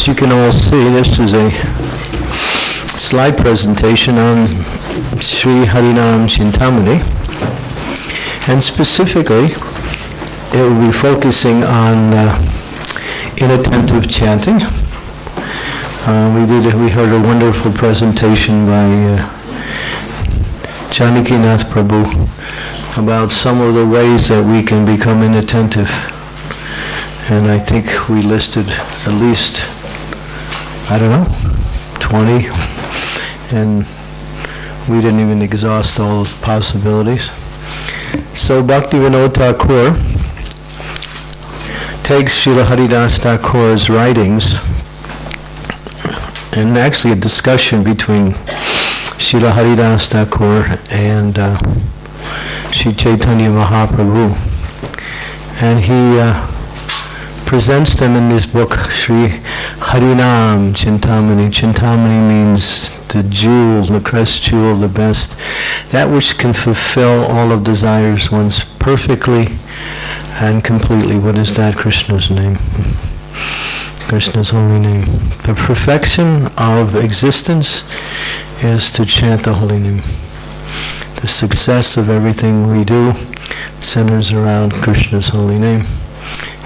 As you can all see, this is a slide presentation on Sri Harinam Chintamani, and specifically it will be focusing on inattentive chanting. We heard a wonderful presentation by Janakinath Prabhu about some of the ways that we can become inattentive. And I think we listed at least, 20, and we didn't even exhaust all the possibilities. So Bhaktivinoda Thakur takes Srila Haridas Thakur's writings, and actually a discussion between Srila Haridas Thakur and Sri Chaitanya Mahaprabhu, and he presents them in this book, Sri Harinam Chintamani. Chintamani means the jewel, the crest jewel, the best, that which can fulfill all of desires once perfectly and completely. What is that? Krishna's name. Krishna's holy name. The perfection of existence is to chant the holy name. The success of everything we do centers around Krishna's holy name.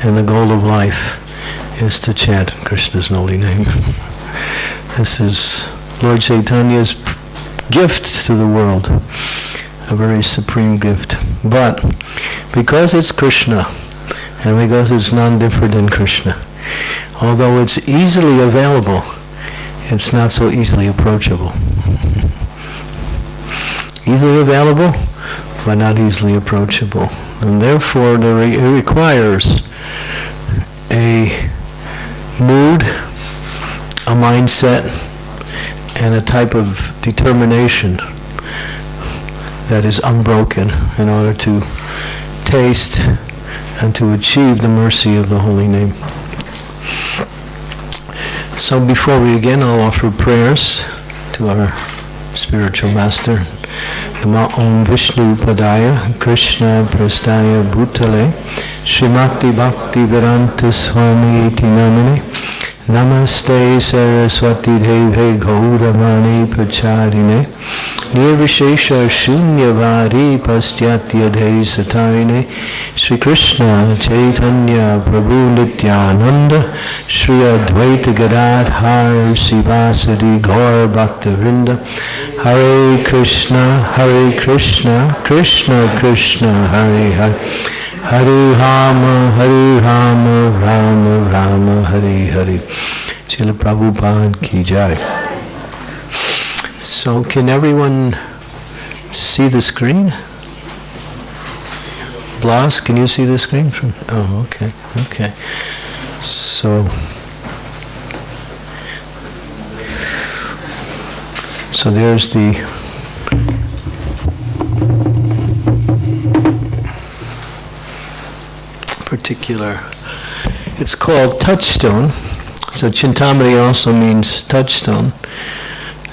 And the goal of life is to chant Krishna's holy name. This is Lord Chaitanya's gift to the world, a very supreme gift. But because it's Krishna, and because it's none different than Krishna, although it's easily available, it's not so easily approachable. Easily available, but not easily approachable. And therefore, it requires a mood, a mindset, and a type of determination that is unbroken in order to taste and to achieve the mercy of the holy name. So before we begin, I'll offer prayers to our spiritual master. Nama Om Vishnu Padaya Krishna Prastaya Bhutale Srimati Bhakti Vedanta Swami Iti Namane Namaste Saraswati Deve Gauravani Pacharine Nirvishesha Shunyavadi Pastyatya Dei Satarine Sri Krishna Chaitanya Prabhu Nityananda Sri Advaita Gadadhar Sivasadi Gaur Bhaktivinoda Hare Krishna, Krishna Krishna, Hare Hare, Hare Rama, Rama Rama, Hare Hare. Srila Prabhupada ki jai. So can everyone see the screen? Blas, can you see the screen? Oh, okay. So there's the particular, it's called touchstone. So Chintamani also means touchstone.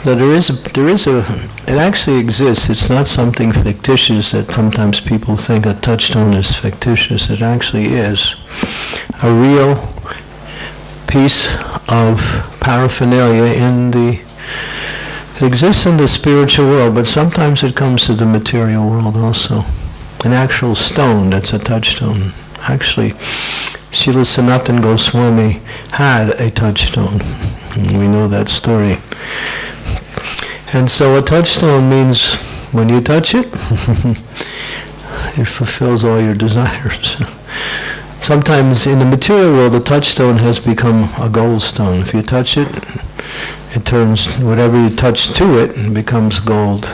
So it actually exists. It's not something fictitious that sometimes people think a touchstone is fictitious. It actually is a real piece of paraphernalia it exists in the spiritual world, but sometimes it comes to the material world also. An actual stone that's a touchstone. Actually, Srila Sanatana Goswami had a touchstone. We know that story. And so a touchstone means when you touch it, it fulfills all your desires. Sometimes in the material world, the touchstone has become a gold stone. If you touch it, it turns, whatever you touch to it becomes gold.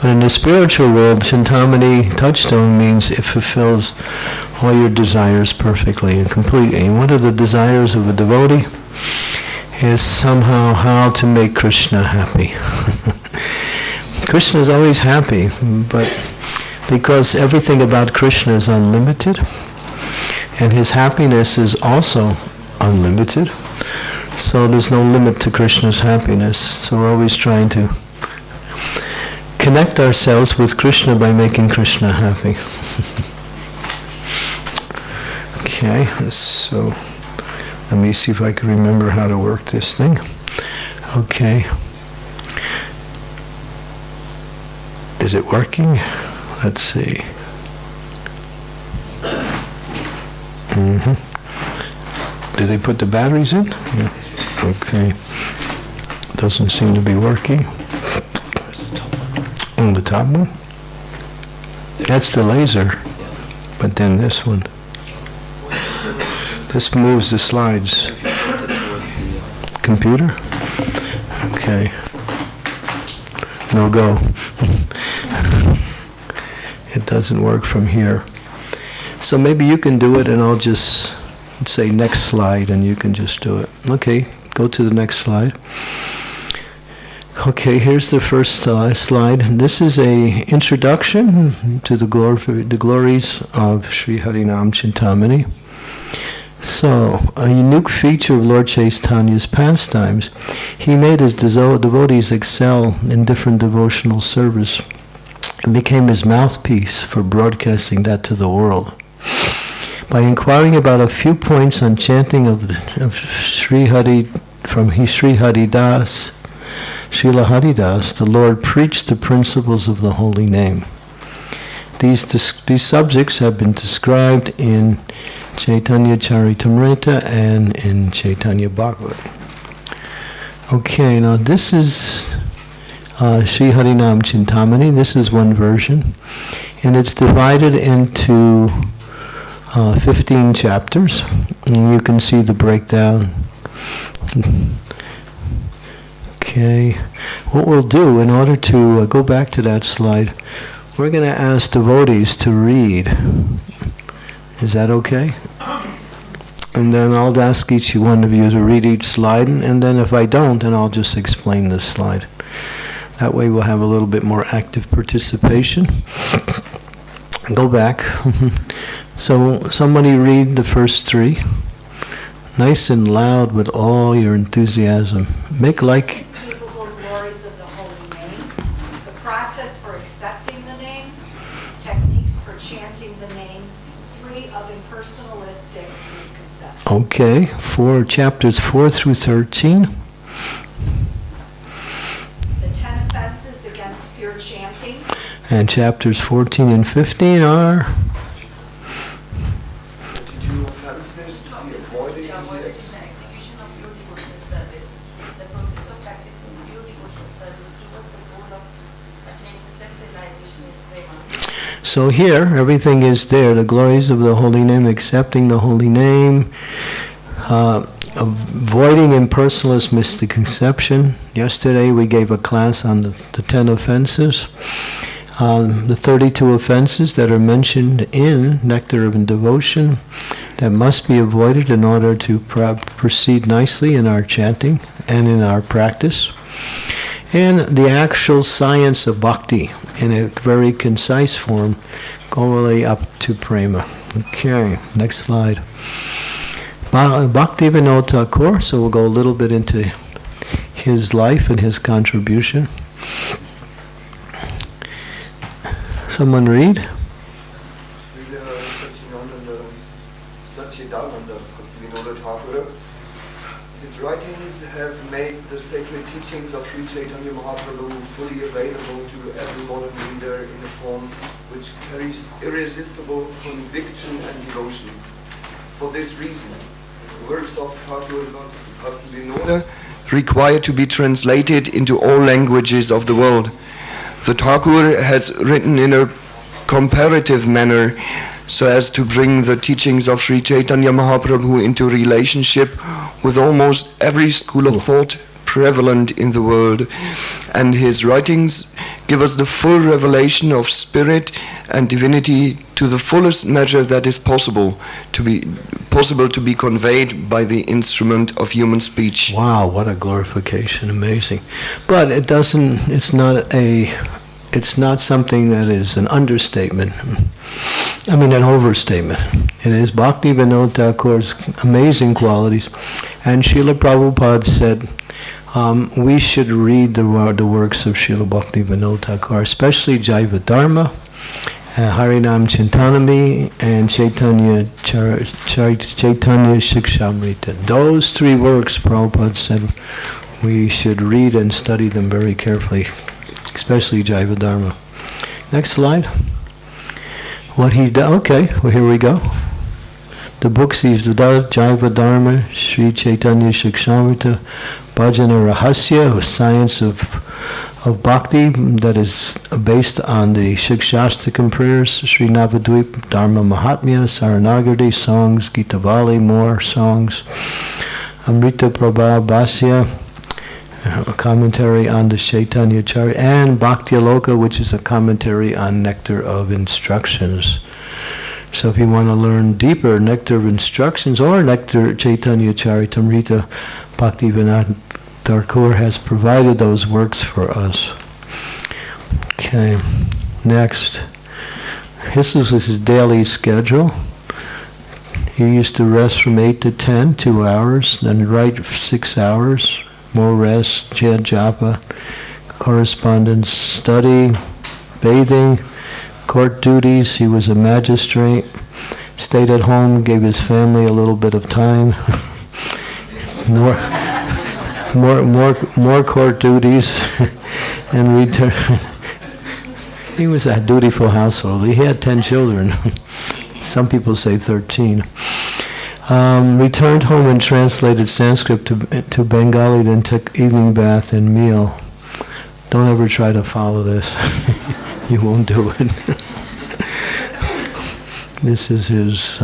But in the spiritual world, Chintamani touchstone means it fulfills all your desires perfectly and completely. And one of the desires of a devotee is somehow how to make Krishna happy. Krishna is always happy, but because everything about Krishna is unlimited, and his happiness is also unlimited, so there's no limit to Krishna's happiness. So we're always trying to connect ourselves with Krishna by making Krishna happy. Okay, so Let me see if I can remember how to work this thing. Okay. Is it working? Let's see. Did they put the batteries in? Yeah. Okay. Doesn't seem to be working. On the top one? That's the laser. But then this one. This moves the slides. Computer? Okay. No go. It doesn't work from here. So maybe you can do it and I'll just say next slide and you can just do it. Okay, go to the next slide. Okay, here's the first slide. This is a introduction to the glories of Sri Harinam Chintamani. So, a unique feature of Lord Chaitanya's pastimes, he made his devotees excel in different devotional service and became his mouthpiece for broadcasting that to the world. By inquiring about a few points on chanting of Sri Hari from Sri Haridas, Srila Haridas, the Lord preached the principles of the holy name. These subjects have been described in Chaitanya Charitamrita and in Chaitanya Bhagavat. Okay, now this is Sri Harinam Chintamani. This is one version, and it's divided into 15 chapters, and you can see the breakdown. Okay, what we'll do in order to go back to that slide, we're going to ask devotees to read. Is that okay? And then I'll ask each one of you to read each slide, and then if I don't, then I'll just explain this slide. That way we'll have a little bit more active participation. Go back. So somebody read the first three. Nice and loud with all your enthusiasm. Make like... Inconceivable glories of the holy name. The process for accepting the name. Techniques for chanting the name. Free of impersonalistic misconceptions. Okay, chapters 4 through 13. The 10 offenses against pure chanting. And chapters 14 and 15 are... 32 offenses to be avoided in the execution of pure devotional service. The process of practicing pure devotional service toward the goal of attaining self-realization is prema. So here, everything is there. The glories of the holy name, accepting the holy name, avoiding impersonalist misconception. Yesterday we gave a class on the 10 offenses. The 32 offenses that are mentioned in Nectar of Devotion that must be avoided in order to proceed nicely in our chanting and in our practice. And the actual science of bhakti in a very concise form, going all the way up to prema. Okay, next slide. Bhakti Vinod Thakur, so we'll go a little bit into his life and his contribution. Someone read? His writings have made the sacred teachings of Sri Chaitanya Mahaprabhu fully available to every modern reader in a form which carries irresistible conviction and devotion. For this reason, the works of Bhaktivinoda require to be translated into all languages of the world. The Thakur has written in a comparative manner so as to bring the teachings of Sri Chaitanya Mahaprabhu into relationship with almost every school of thought prevalent in the world. And his writings give us the full revelation of spirit and divinity to the fullest measure that is possible to be conveyed by the instrument of human speech. Wow, what a glorification, amazing. But it's not something that is an understatement. An overstatement. It is Bhakti Vinod Thakur's amazing qualities. And Srila Prabhupada said, we should read the works of Srila Bhakti Vinod Thakur, especially Jaiva Dharma Harinam Chintanami, and Chaitanya Shikshamrita. Those three works, Prabhupada said, we should read and study them very carefully, especially Jaiva Dharma. Next slide. What he did, okay, well here we go. The books he's done, Jaiva Dharma, Sri Chaitanya Shikshamrita, Bhajana Rahasya, a science of bhakti that is based on the Shikshastakam prayers, Sri Navadvip, Dharma Mahatmya, Saranagati, songs, Gitavali, more songs, Amrita Prabha Bhasya, a commentary on the Chaitanya Charya, and Bhakti Aloka, which is a commentary on Nectar of Instructions. So if you want to learn deeper Nectar of Instructions or Nectar Chaitanya Charitamrita, Bhaktivinoda Thakur has provided those works for us. Okay, next. This is his daily schedule. He used to rest from 8 to 10, 2 hours, then write 6 hours, more rest, chant japa, correspondence, study, bathing, court duties. He was a magistrate, stayed at home, gave his family a little bit of time. More court duties, and returned. He was a dutiful household. He had 10 children. Some people say 13. Returned home and translated Sanskrit to Bengali, then took evening bath and meal. Don't ever try to follow this. You won't do it. This is his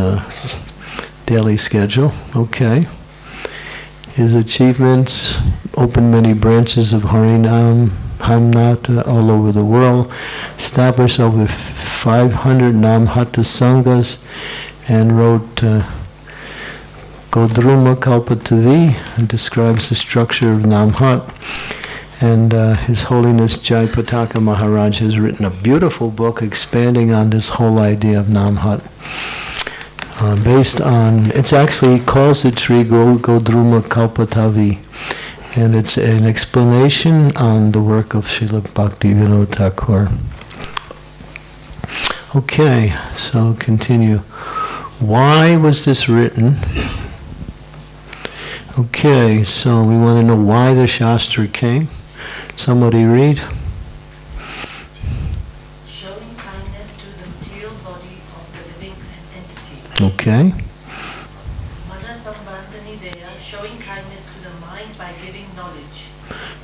daily schedule. Okay. His achievements: opened many branches of Harinam, Hamnata all over the world, established over 500 Namhata Sanghas, and wrote Godruma Kalpatavi, and describes the structure of Namhat. And His Holiness Jayapataka Maharaj has written a beautiful book expanding on this whole idea of Namhat. Based on, it's actually calls it Sri Godruma Kalpatavi, and it's an explanation on the work of Srila Bhaktivinoda Thakur. Okay, so continue. Why was this written? Okay, so we want to know why the Shastra came. Somebody read. Showing kindness to the material body of the living entity. Okay. Manasambandhanideya, showing kindness to the mind by giving knowledge.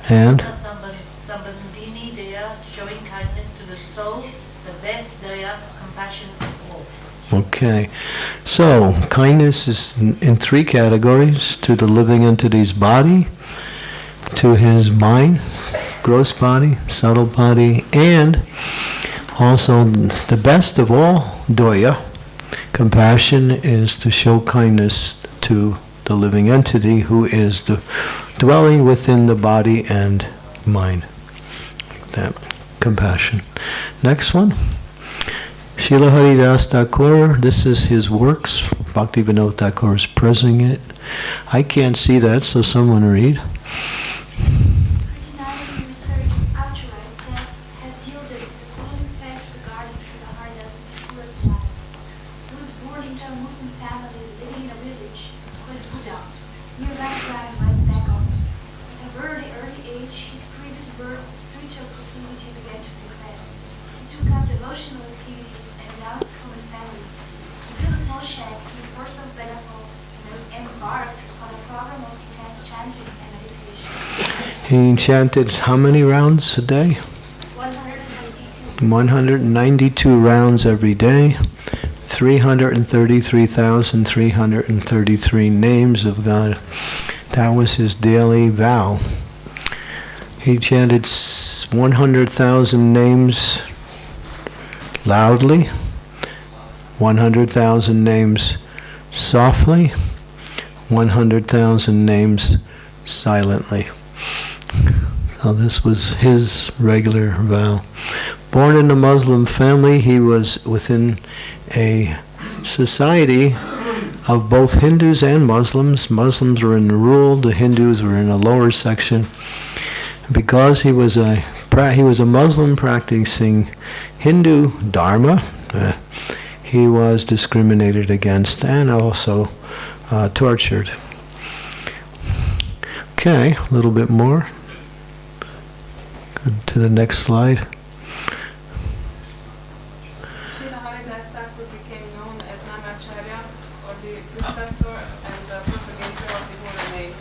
And? Manasambandhinideya, showing kindness to the soul, the best daya, compassion of all. Okay. So, kindness is in 3 categories: to the living entity's body, to his mind, gross body, subtle body, and also the best of all, doya. Compassion is to show kindness to the living entity who is dwelling within the body and mind. Like that. Compassion. Next one. Srila Haridas Thakur, this is his works. Bhaktivinoda Thakur is presenting it. I can't see that, so someone read. Scrutinizing research of authorized texts has yielded the following facts regarding Srila Haridas Thakur's life. He was born into a Muslim family living in a village called Buda, near Rangrang's Bengal. At a very early age, his previous birth's spiritual proclivity began to regress. He took up devotional activities and without common family. He built a small shack in the forest of Bengal and embarked on a program of intense chanting and meditation. He chanted how many rounds a day? 192 rounds every day. 333,333 names of God. That was his daily vow. He chanted 100,000 names loudly, 100,000 names softly, 100,000 names silently. So this was his regular vow. Born in a Muslim family, he was within a society of both Hindus and Muslims. Muslims were in the rule, the Hindus were in a lower section. Because he was a Muslim practicing Hindu Dharma, He was discriminated against and also tortured. Okay, a little bit more. Go to the next slide. Srila Haridas Thakur became known as Namacharya, or the preceptor and the propagator of the holy name.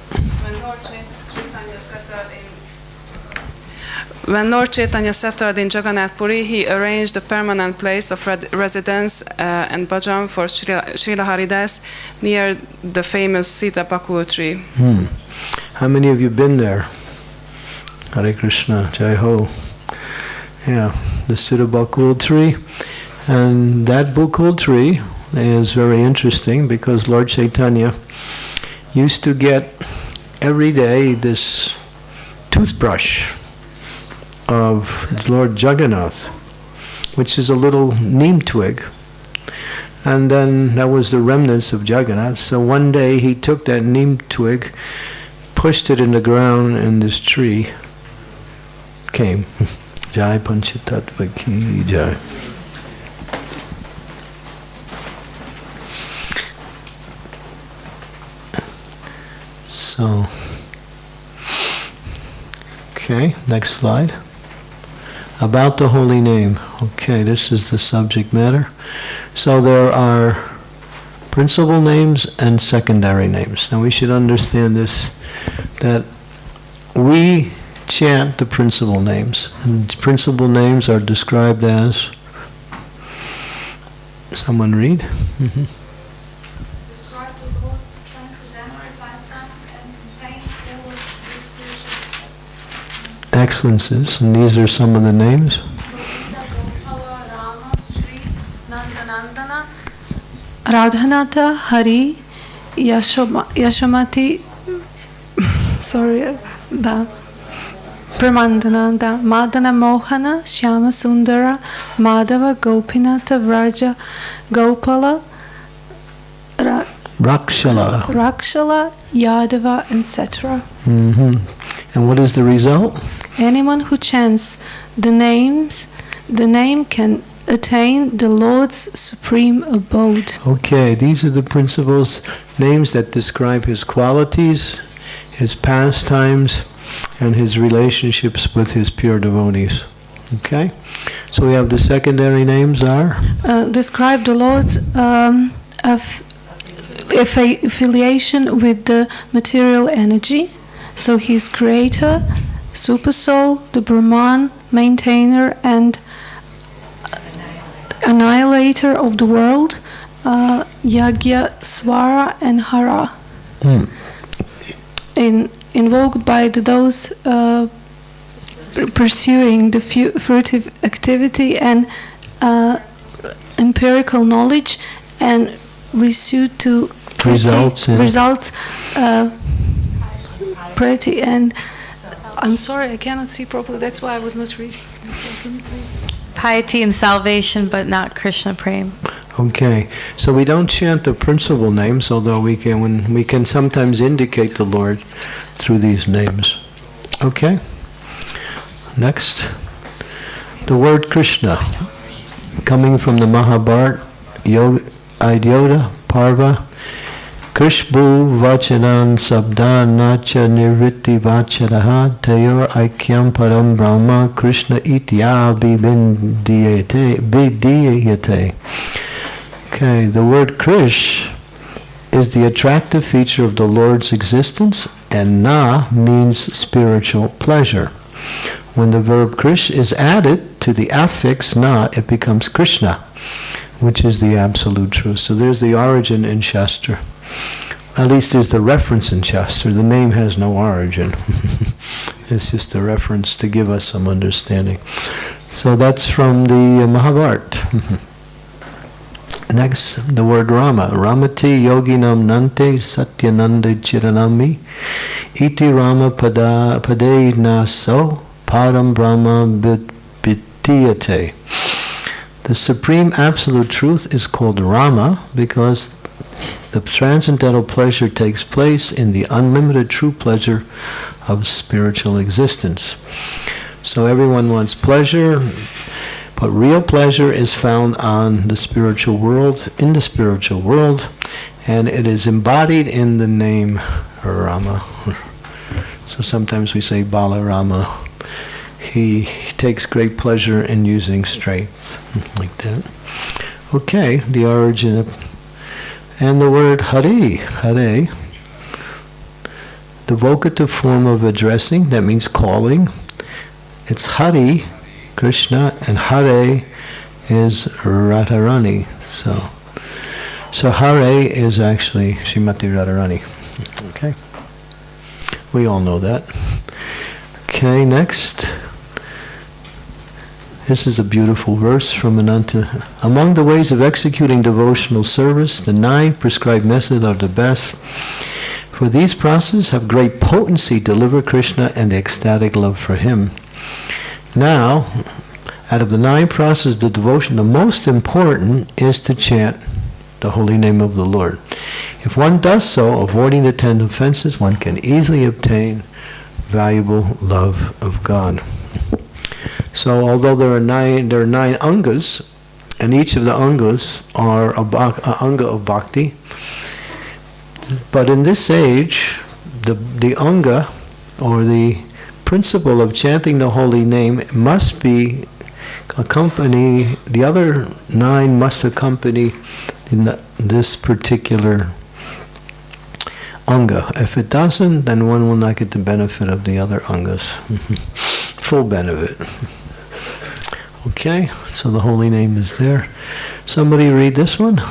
When Lord Chaitanya settled in Jagannath Puri, he arranged a permanent place of residence and bhajan for Srila Haridas near the famous Sita Bakul tree. How many of you been there? Hare Krishna, Jai Ho. Yeah, the Sita Bakul tree. And that Bakul tree is very interesting because Lord Chaitanya used to get every day this toothbrush of Lord Jagannath, which is a little neem twig. And then that was the remnants of Jagannath. So one day he took that neem twig, pushed it in the ground, and this tree came. Jai Panchatattva Ki Jai. So, okay, next slide. About the holy name. Okay, this is the subject matter. So there are principal names and secondary names. Now we should understand this, that we chant the principal names. And principal names are described as, someone read? Mm-hmm. Describe the Lord's transcendental pastimes and contain all of his spiritual Excellences, and these are some of the names. Radhanatha, Hari, Yashamati, Pramandana, Madana Mohana, Shyama Sundara, Madhava, Gopinatha, Vraja, Gopala, Rakshala, Yadava, etc. And what is the result? Anyone who chants the name can attain the Lord's supreme abode. Okay, these are the principles, names that describe his qualities, his pastimes, and his relationships with his pure devotees. Okay? So we have the secondary names are? Describe the Lord's affiliation with the material energy. So he's creator, supersoul, the Brahman, maintainer, and annihilator of the world, Yagya, Swara, and Hara. Invoked by those pursuing the furtive activity and empirical knowledge and receive to results pretty. And I'm sorry, I cannot see properly. That's why I was not reading. Piety and salvation, but not Krishna Prem. Okay, so we don't chant the principal names, although we can sometimes indicate the Lord through these names. Okay, next, the word Krishna, coming from the Mahabharata, Yoda, Parva, Krishbu Vachanan Sabdan Nacha Nirviti Vacharaha Tayor Aikyam Param Brahma Krishna Itya Bidiyate. Okay, the word Krish is the attractive feature of the Lord's existence, and Na means spiritual pleasure. When the verb Krish is added to the affix Na, it becomes Krishna, which is the absolute truth. So there's the origin in Shastra. At least there's the reference in Shastra. The name has no origin. It's just a reference to give us some understanding. So that's from the Mahabharata. Next, the word Rama. Ramati yoginam nante satyananda chiranami iti Rama pade naso param brahma vidiyate. The supreme absolute truth is called Rama because the transcendental pleasure takes place in the unlimited true pleasure of spiritual existence. So everyone wants pleasure, But real pleasure is found on the spiritual world, in the spiritual world, and it is embodied in the name Rama. So sometimes we say Balarama. He takes great pleasure in using strength, like that. Okay, the origin of, and the word Hare, Hare, the vocative form of addressing, that means calling. It's Hari, Krishna, and Hare is Radharani. So Hare is actually Srimati Radharani. Okay, we all know that. Okay, next. This is a beautiful verse from Ananta. Among the ways of executing devotional service, the 9 prescribed methods are the best. For these processes have great potency, deliver Krishna and the ecstatic love for him. Now, out of the 9 processes of devotion, the most important is to chant the holy name of the Lord. If one does so, avoiding the 10 offenses, one can easily obtain valuable love of God. So, although there are 9 angas, and each of the angas are a anga of bhakti, but in this age, the anga, or the principle of chanting the holy name, must be accompany, the other 9 must accompany this particular anga. If it doesn't, then one will not get the benefit of the other angas. Full benefit. Okay, so the holy name is there. Somebody read this one. The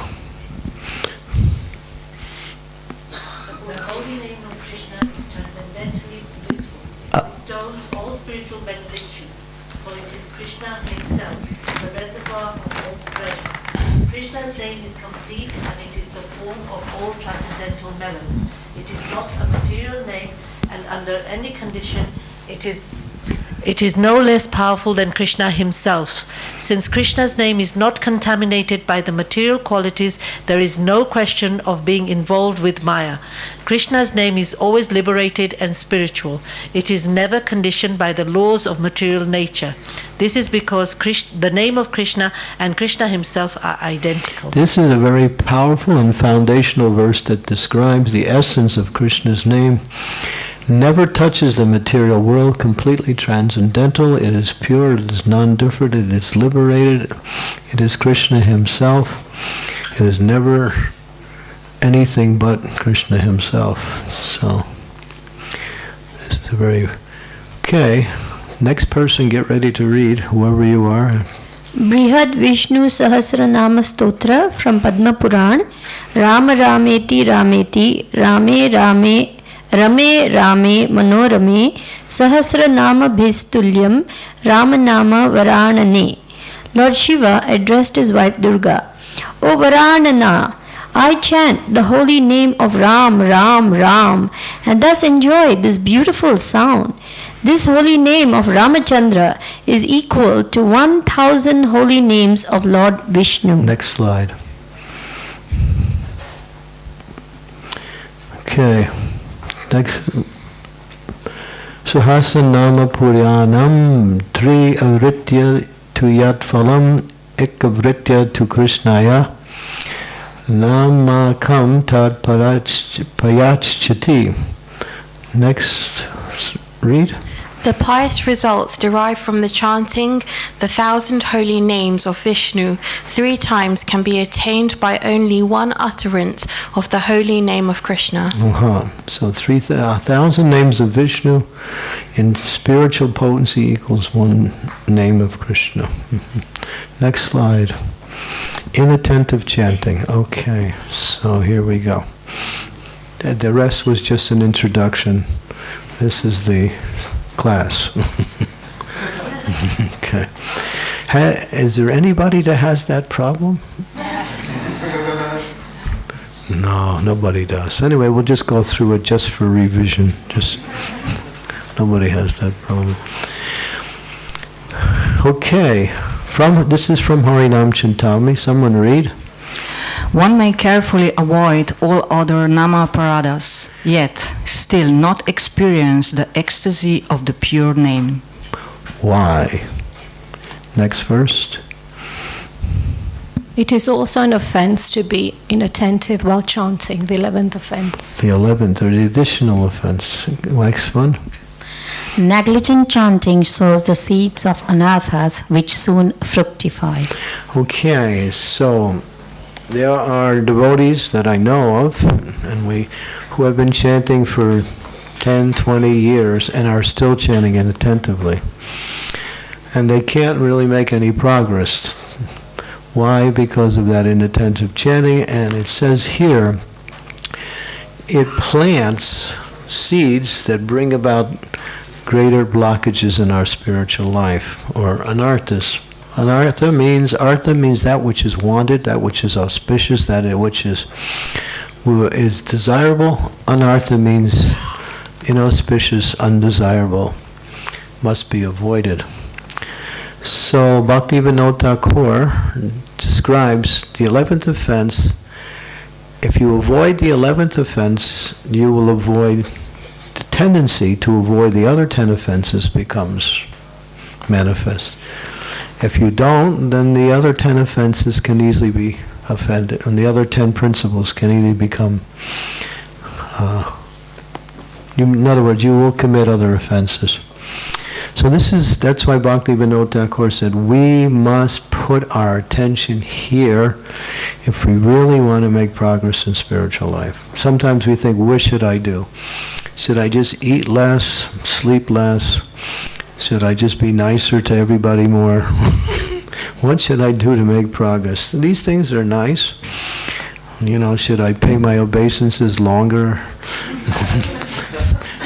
holy name of Krishna is transcendently blissful. It bestows all spiritual benedictions, for it is Krishna himself, the reservoir of all pleasure. Krishna's name is complete, and it is the form of all transcendental mellows. It is not a material name, and under any condition, it is no less powerful than Krishna himself. Since Krishna's name is not contaminated by the material qualities, there is no question of being involved with Maya. Krishna's name is always liberated and spiritual. It is never conditioned by the laws of material nature. This is because the name of Krishna and Krishna himself are identical. This is a very powerful and foundational verse that describes the essence of Krishna's name. Never touches the material world, completely transcendental. It is pure, it is non-different, it is liberated. It is Krishna himself. It is never anything but Krishna himself. So, this is a very... Okay, next person get ready to read, whoever you are. Brihad Vishnu Sahasranama Stotra from Padma Puran. Rama Rameti Rameti Rame Rame Rame Rame Manorame Sahasranama Bhistulyam Ramanama Varanane. Lord Shiva addressed his wife Durga. O Varanana, I chant the holy name of Ram, Ram, Ram, and thus enjoy this beautiful sound. This holy name of Ramachandra is equal to 1,000 holy names of Lord Vishnu. Next slide. Okay. Next. Suhasanama Puryanam Tri Avritya Tuyat Phalam Ekavritya tu Krishnaya Namakam Tat Payachchati. Next, read. The pious results derived from the chanting the 1,000 holy names of Vishnu 3 times can be attained by only one utterance of the holy name of Krishna. So 1,000 names of Vishnu in spiritual potency equals one name of Krishna. Next slide. Inattentive chanting. Okay, so here we go. The rest was just an introduction. This is the class. Okay. Is there anybody that has that problem? No, nobody does. Anyway, we'll just go through it just for revision. Just nobody has that problem. Okay. This is from Harinam Chintamani. Someone read. One may carefully avoid all other nama-paradas, yet still not experience the ecstasy of the pure name. Why? Next verse. It is also an offense to be inattentive while chanting, the 11th offense. The 11th, or the additional offense. Next one. Negligent chanting sows the seeds of anathas which soon fructify. Okay, so there are devotees that I know of, and who have been chanting for 10, 20 years and are still chanting inattentively. And they can't really make any progress. Why? Because of that inattentive chanting, and it says here, it plants seeds that bring about greater blockages in our spiritual life, or anarthas. Artha means that which is wanted, that which is auspicious, that which is desirable. Anartha means inauspicious, undesirable, must be avoided. So Bhaktivinoda Thakur describes the 11th offense. If you avoid the 11th offense, you will avoid the tendency to avoid the other 10 offenses becomes manifest. If you don't, then the other 10 offenses can easily be offended, and the other 10 principles can easily become, in other words, you will commit other offenses. So that's why Bhaktivinoda Thakur said, we must put our attention here if we really want to make progress in spiritual life. Sometimes we think, what should I do? Should I just eat less, sleep less? Should I just be nicer to everybody more? What should I do to make progress? These things are nice. Should I pay my obeisances longer?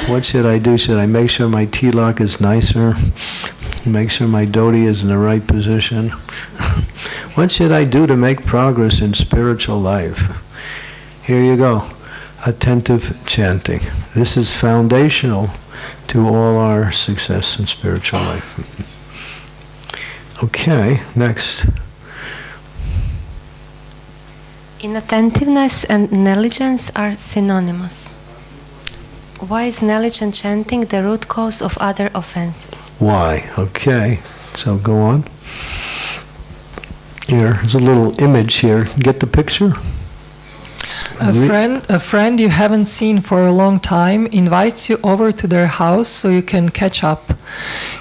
What should I do? Should I make sure my tilak is nicer? Make sure my dhoti is in the right position? What should I do to make progress in spiritual life? Here you go. Attentive chanting. This is foundational to all our success in spiritual life. Okay, next. Inattentiveness and negligence are synonymous. Why is negligent chanting the root cause of other offenses? Why? Okay, so go on. Here's a little image here. Get the picture? A friend you haven't seen for a long time invites you over to their house so you can catch up.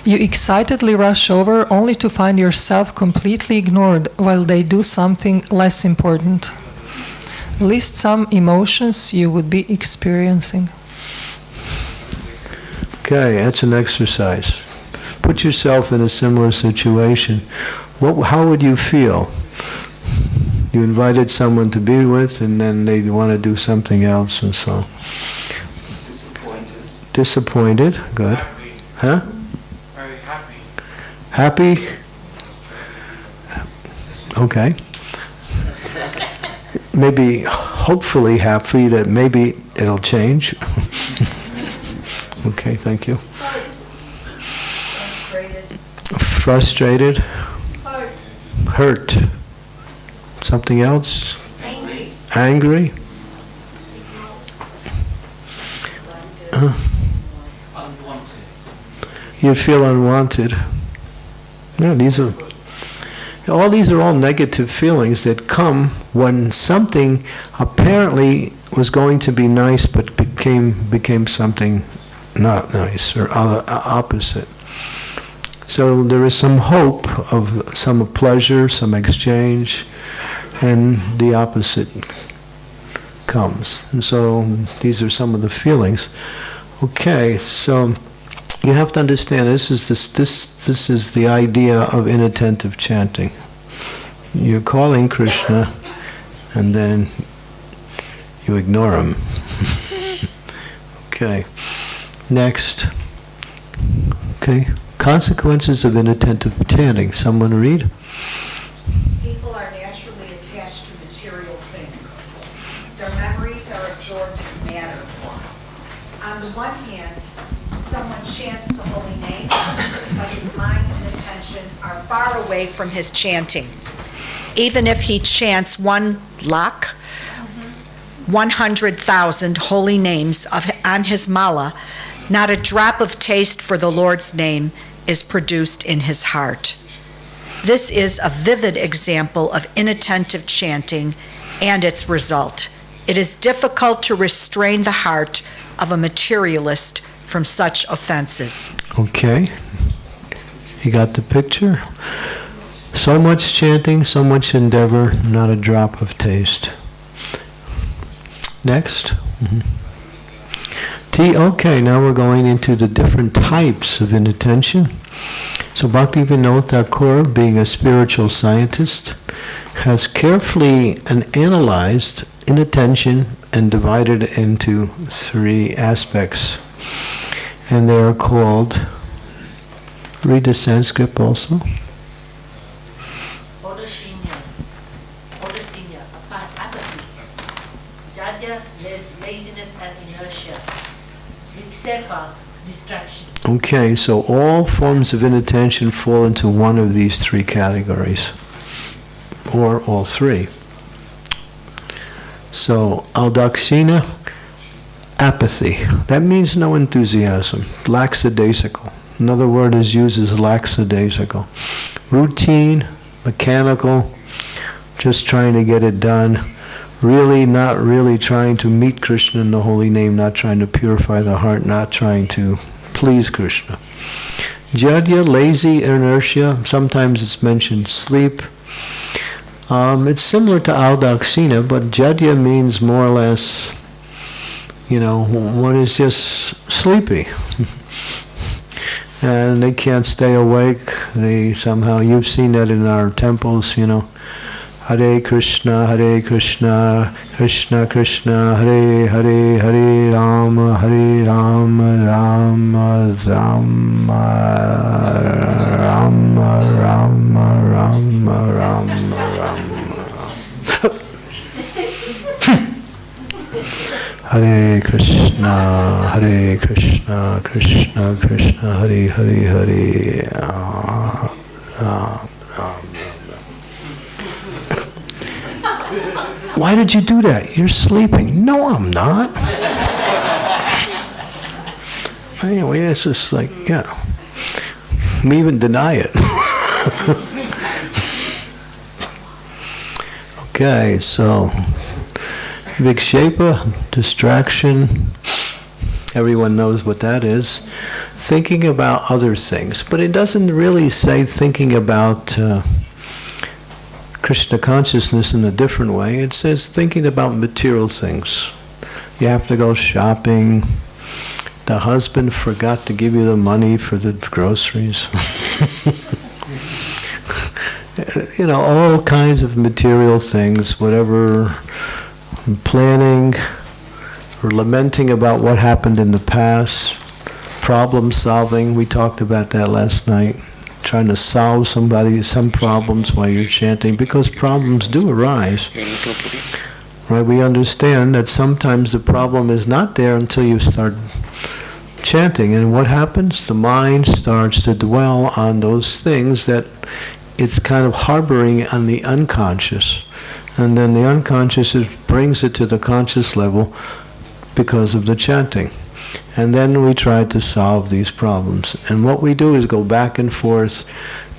You excitedly rush over only to find yourself completely ignored while they do something less important. List some emotions you would be experiencing. Okay, that's an exercise. Put yourself in a similar situation. How would you feel? You invited someone to be with, and then they want to do something else, and so. Disappointed. Good. Happy. Huh? Very happy. Happy? Okay. Maybe, hopefully happy that maybe it'll change. Okay, thank you. Frustrated. Hurt. Something else? Angry. Unwanted. You feel unwanted. Yeah, these are all negative feelings that come when something apparently was going to be nice but became something not nice or opposite. So there is some hope of some pleasure, some exchange, and the opposite comes. And so these are some of the feelings. Okay, so you have to understand this is the idea of inattentive chanting. You're calling Krishna, and then you ignore him. Okay. Next. Okay. Consequences of inattentive chanting. Someone read? People are naturally attached to material things. Their memories are absorbed in matter. On the one hand, someone chants the holy name, but his mind and attention are far away from his chanting. Even if he chants 100,000 holy names on his mala, not a drop of taste for the Lord's name is produced in his heart. This is a vivid example of inattentive chanting and its result. It is difficult to restrain the heart of a materialist from such offenses. Okay. You got the picture? So much chanting, so much endeavor, not a drop of taste. Next. Okay, now we're going into the different types of inattention. So Bhaktivinoda Thakur, being a spiritual scientist, has carefully analyzed inattention and divided it into 3 aspects. And they are called, read the Sanskrit also. Apathy, jadya, laziness and inertia, vikshepa, distraction. Okay, so all forms of inattention fall into one of these 3 categories, or all 3. So, aldakshina, apathy. That means no enthusiasm, lackadaisical. Another word is used as lackadaisical. Routine, mechanical, just trying to get it done. Really, not really trying to meet Krishna in the holy name, not trying to purify the heart, not trying to please Krishna. Jadya, lazy, inertia. Sometimes it's mentioned sleep. It's similar to aldakshina, but jadya means more or less, one is just sleepy. And they can't stay awake. They somehow, you've seen that in our temples, Hare Krishna, Krishna Krishna, Hare Hare, Hare Rama, Rama Rama, Rama Rama, Rama Rama, Hare Krishna, Krishna Krishna, Hare Hare, Hare Rama. Why did you do that? You're sleeping. No, I'm not. Anyway, it's just like, we even deny it. Okay, so vikshepa, distraction. Everyone knows what that is. Thinking about other things. But it doesn't really say thinking about Krishna consciousness in a different way. It says thinking about material things. You have to go shopping. The husband forgot to give you the money for the groceries. All kinds of material things, whatever, planning or lamenting about what happened in the past, problem solving. We talked about that last night. Trying to solve some problems while you're chanting, because problems do arise. Right? We understand that sometimes the problem is not there until you start chanting. And what happens? The mind starts to dwell on those things that it's kind of harboring on the unconscious. And then the unconscious brings it to the conscious level because of the chanting. And then we try to solve these problems. And what we do is go back and forth,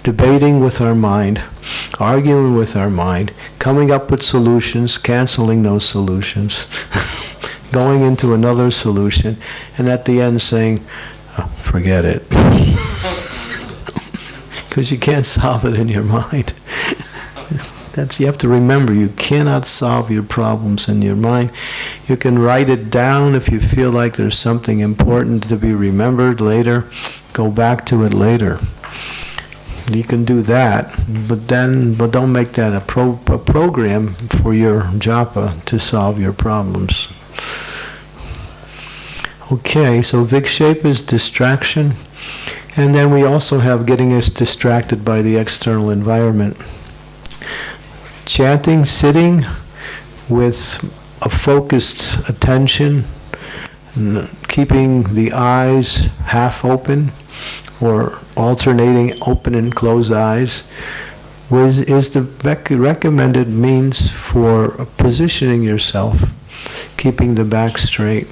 debating with our mind, arguing with our mind, coming up with solutions, canceling those solutions, going into another solution, and at the end saying, forget it. Because you can't solve it in your mind. You have to remember, you cannot solve your problems in your mind. You can write it down if you feel like there's something important to be remembered later. Go back to it later. You can do that, but don't make that a program for your japa to solve your problems. Okay, so vikshepa is distraction, and then we also have getting us distracted by the external environment. Chanting, sitting with a focused attention, keeping the eyes half open or alternating open and closed eyes is the recommended means for positioning yourself, keeping the back straight.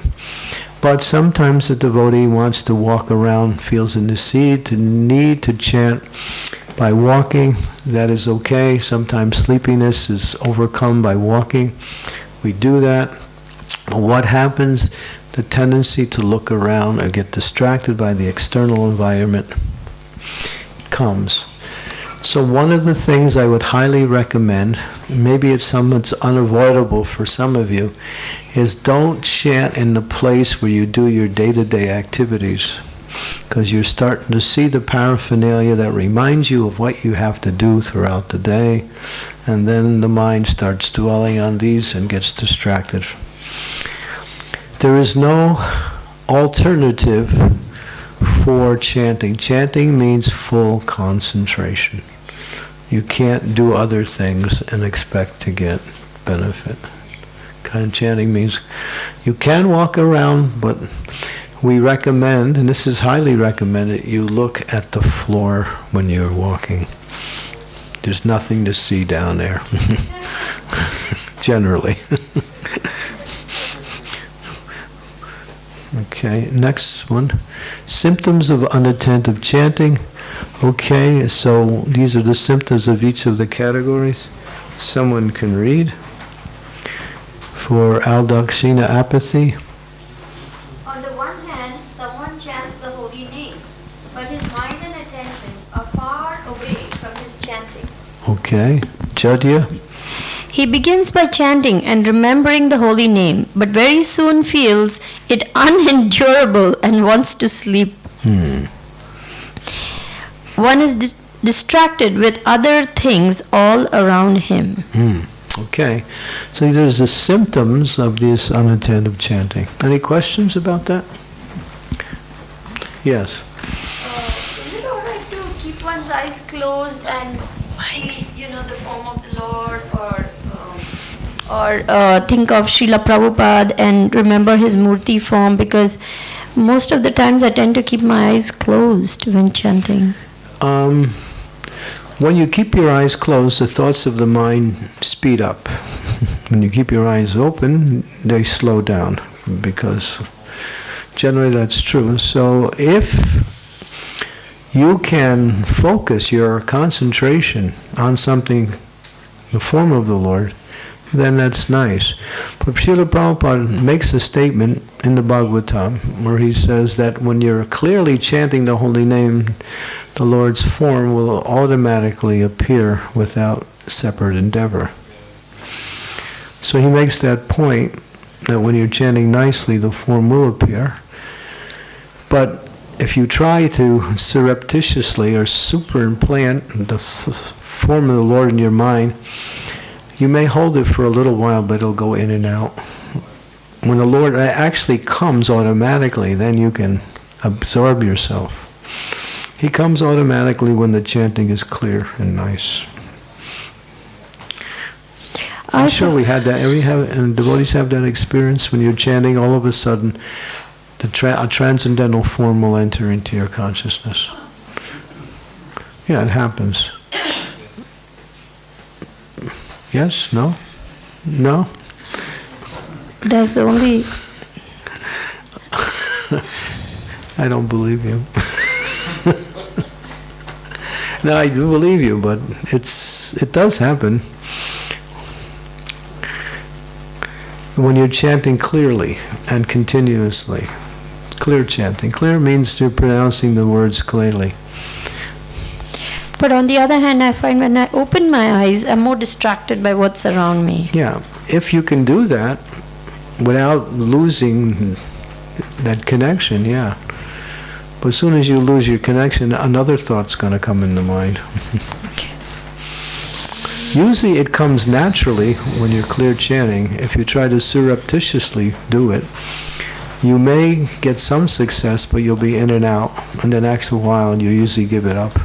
But sometimes the devotee wants to walk around, feels in the need to chant by walking, that is okay. Sometimes sleepiness is overcome by walking. We do that. But what happens? The tendency to look around or get distracted by the external environment comes. So one of the things I would highly recommend, maybe it's somewhat unavoidable for some of you, is don't chant in the place where you do your day-to-day activities, because you're starting to see the paraphernalia that reminds you of what you have to do throughout the day, and then the mind starts dwelling on these and gets distracted. There is no alternative for chanting. Chanting means full concentration. You can't do other things and expect to get benefit. Kind of chanting means you can walk around, but we recommend, and this is highly recommended, you look at the floor when you're walking. There's nothing to see down there, generally. Okay, next one. Symptoms of unattentive chanting. Okay, so these are the symptoms of each of the categories. Someone can read. For Aldakshina apathy. On the one hand, someone chants the holy name, but his mind and attention are far away from his chanting. Okay, Jadya. He begins by chanting and remembering the holy name, but very soon feels it unendurable and wants to sleep. One is distracted with other things all around him. Okay, so there's the symptoms of this unattentive chanting. Any questions about that? Yes. Is it alright to keep one's eyes closed and see, the form of the Lord, Or think of Srila Prabhupada and remember his murti form, because most of the times I tend to keep my eyes closed when chanting. When you keep your eyes closed, the thoughts of the mind speed up. When you keep your eyes open, they slow down, because generally that's true. So if you can focus your concentration on something, the form of the Lord, then that's nice. But Srila Prabhupada makes a statement in the Bhagavatam where he says that when you're clearly chanting the holy name, the Lord's form will automatically appear without separate endeavor. So he makes that point that when you're chanting nicely, the form will appear. But if you try to surreptitiously or superimplant the form of the Lord in your mind, you may hold it for a little while, but it'll go in and out. When the Lord actually comes automatically, then you can absorb yourself. He comes automatically when the chanting is clear and nice. I'm sure we had that. And devotees have that experience when you're chanting. All of a sudden, a transcendental form will enter into your consciousness. Yeah, it happens. Yes? No? No? That's the only... I don't believe you. No, I do believe you, but it does happen. When you're chanting clearly and continuously. Clear chanting. Clear means you're pronouncing the words clearly. But on the other hand, I find when I open my eyes, I'm more distracted by what's around me. Yeah, if you can do that without losing that connection, yeah. But as soon as you lose your connection, another thought's going to come in the mind. Okay. Usually it comes naturally when you're clear chanting. If you try to surreptitiously do it, you may get some success, but you'll be in and out. And then after a while, you usually give it up.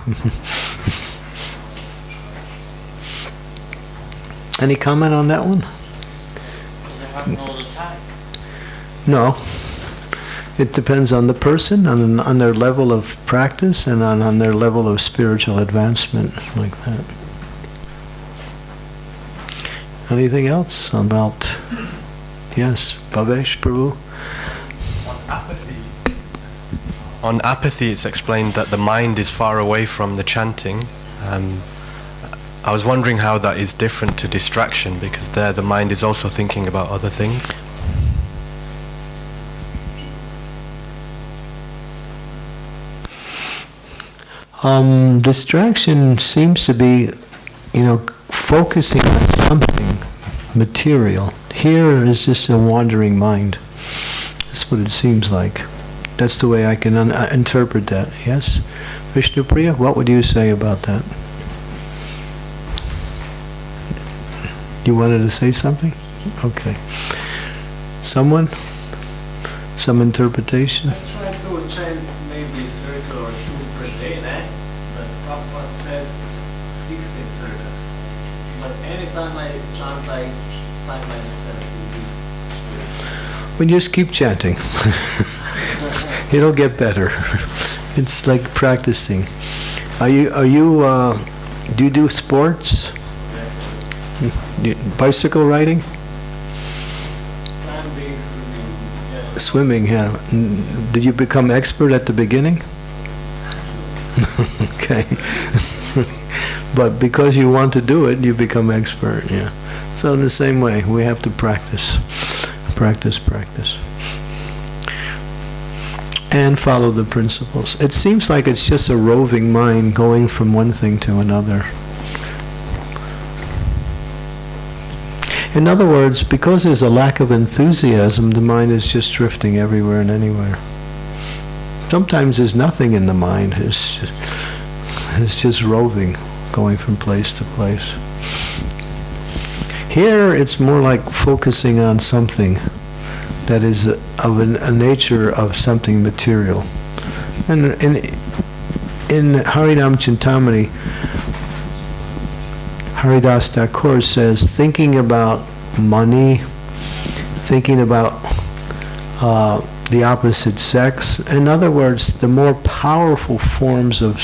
Any comment on that one? Does it happen all the time? No. It depends on the person, on their level of practice, and on their level of spiritual advancement, like that. Anything else about... Yes, Bhavesh Prabhu? On apathy, it's explained that the mind is far away from the chanting, I was wondering how that is different to distraction, because there the mind is also thinking about other things. Distraction seems to be, focusing on something material. Here is just a wandering mind. That's what it seems like. That's the way I can interpret that. Yes? Vishnupriya, what would you say about that? You wanted to say something? Okay. Someone? Some interpretation? I try to chant maybe a circle or two per day, but Prabhupada said 16 circles. But anytime I chant, I find myself in this. Well, just keep chanting. It'll get better. It's like practicing. Do you do sports? Bicycle riding? Climbing, swimming, yes. Swimming, yeah. Did you become expert at the beginning? Okay. But because you want to do it, you become expert, yeah. So in the same way, we have to practice. Practice. And follow the principles. It seems like it's just a roving mind going from one thing to another. In other words, because there's a lack of enthusiasm, the mind is just drifting everywhere and anywhere. Sometimes there's nothing in the mind. It's just roving, going from place to place. Here, it's more like focusing on something that is of a nature of something material. And in Harinam Chintamani, Haridas Thakur says, thinking about money, thinking about the opposite sex, in other words, the more powerful forms of